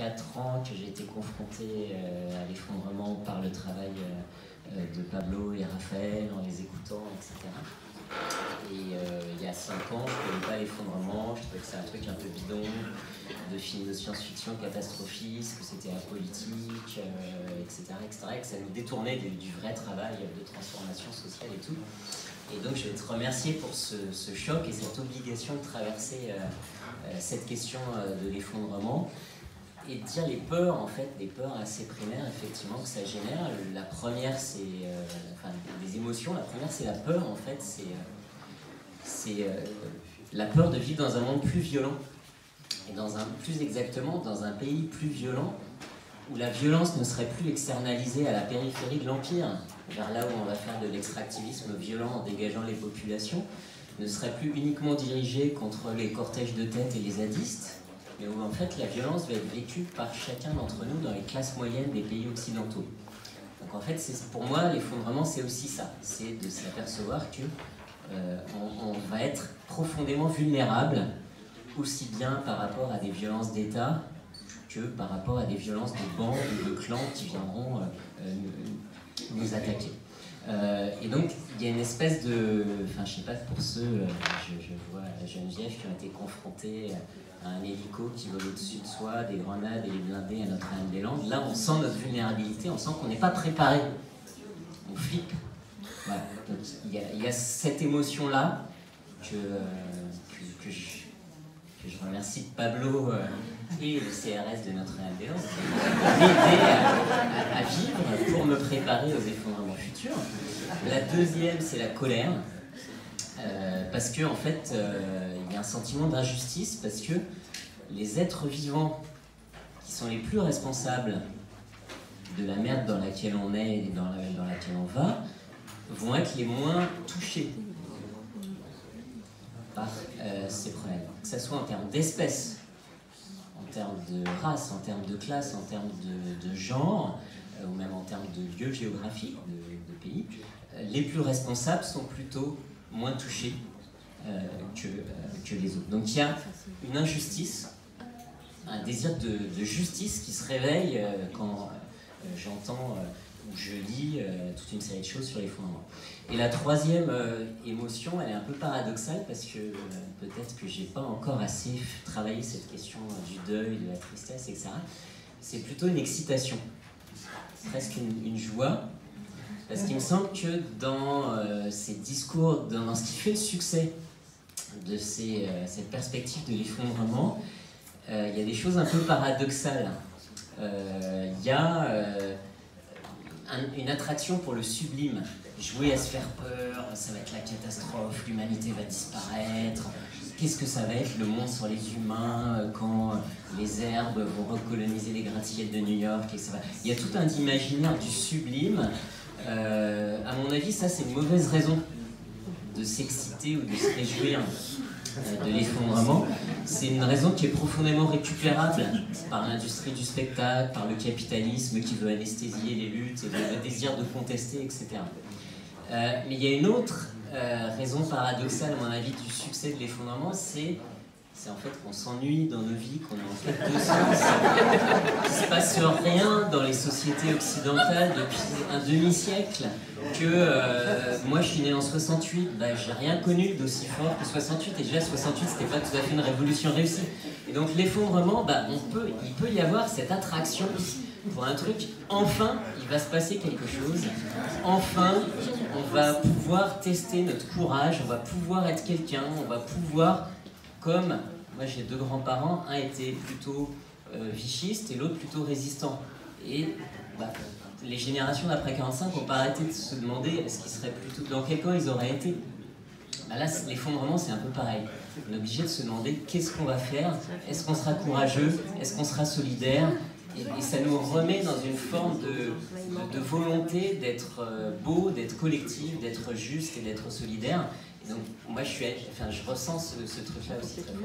4 ans que j'ai été confronté à l'effondrement par le travail de Pablo et Raphaël, en les écoutant, etc. Et il y a 5 ans, je ne connais pas l'effondrement, je trouvais que c'est un truc un peu bidon, de film de science-fiction catastrophiste, que c'était apolitique, etc., etc., et que ça nous détournait du vrai travail de transformation sociale et tout. Et donc je vais te remercier pour ce choc et cette obligation de traverser cette question de l'effondrement et de dire les peurs, en fait, des peurs assez primaires, effectivement, que ça génère. La première, c'est... enfin, les émotions, la première, c'est la peur, en fait, c'est la peur de vivre dans un monde plus violent, et plus exactement, dans un pays plus violent, où la violence ne serait plus externalisée à la périphérie de l'Empire, vers là où on va faire de l'extractivisme violent en dégageant les populations, ne serait plus uniquement dirigée contre les cortèges de tête et les zadistes, mais où en fait la violence va être vécue par chacun d'entre nous dans les classes moyennes des pays occidentaux. Donc en fait, pour moi, l'effondrement, c'est aussi ça, c'est de s'apercevoir que on va être profondément vulnérable, aussi bien par rapport à des violences d'État que par rapport à des violences de bandes ou de clans qui viendront nous attaquer. Et donc, il y a une espèce de... Enfin, je sais pas, pour ceux, je vois Geneviève qui ont été confrontés à un hélico qui vole au-dessus de soi, des grenades et les blindés à Notre-Dame-des-Landes. Là, on sent notre vulnérabilité, on sent qu'on n'est pas préparé. On flippe. Voilà. Donc, il y a cette émotion-là que je remercie de Pablo et le CRS de Notre-Dame-des-Landes qui m'ont aidé à vivre pour me préparer aux effondrements futurs. La deuxième, c'est la colère, parce que en fait, il y a un sentiment d'injustice, parce que les êtres vivants qui sont les plus responsables de la merde dans laquelle on est et dans laquelle on va, vont être les moins touchés par ces problèmes, que ce soit en termes d'espèces, en termes de race, en termes de classe, en termes de genre, ou même en termes de lieux géographiques, de pays. Les plus responsables sont plutôt moins touchés que les autres. Donc il y a une injustice, un désir de justice qui se réveille quand j'entends ou je lis toute une série de choses sur l'effondrement. Et la troisième émotion, elle est un peu paradoxale parce que peut-être que j'ai pas encore assez travaillé cette question du deuil, de la tristesse, etc. C'est plutôt une excitation, presque une joie, parce qu'il me semble que dans ces discours, dans ce qui fait le succès de cette perspective de l'effondrement, il y a des choses un peu paradoxales. Il y a une attraction pour le sublime, jouer à se faire peur, ça va être la catastrophe, l'humanité va disparaître, qu'est-ce que ça va être le monde sur les humains quand les herbes vont recoloniser les gratte-ciels de New York, etc. Il y a tout un imaginaire du sublime. À mon avis, ça c'est une mauvaise raison de s'exciter ou de se réjouir de l'effondrement. C'est une raison qui est profondément récupérable par l'industrie du spectacle, par le capitalisme qui veut anesthésier les luttes et le désir de contester, etc. Mais il y a une autre raison paradoxale, à mon avis, du succès de l'effondrement, c'est en fait qu'on s'ennuie dans nos vies, qu'on est en fait de sens, qu'il ne se passe rien dans les sociétés occidentales depuis un demi-siècle, que moi je suis né en 68, j'ai rien connu d'aussi fort que 68, et déjà 68 c'était pas tout à fait une révolution réussie. Et donc l'effondrement, il peut y avoir cette attraction pour un truc, enfin il va se passer quelque chose, enfin on va pouvoir tester notre courage, on va pouvoir être quelqu'un, on va pouvoir... Comme moi j'ai 2 grands-parents, un était plutôt vichiste et l'autre plutôt résistant. Et les générations d'après 45 n'ont pas arrêté de se demander ce qu'ils seraient plutôt, dans quel camp ils auraient été. Là, l'effondrement c'est un peu pareil. On est obligé de se demander qu'est-ce qu'on va faire, est-ce qu'on sera courageux, est-ce qu'on sera solidaire, et ça nous remet dans une forme de volonté d'être beau, d'être collectif, d'être juste et d'être solidaire. Donc moi je ressens ce truc-là aussi très fort.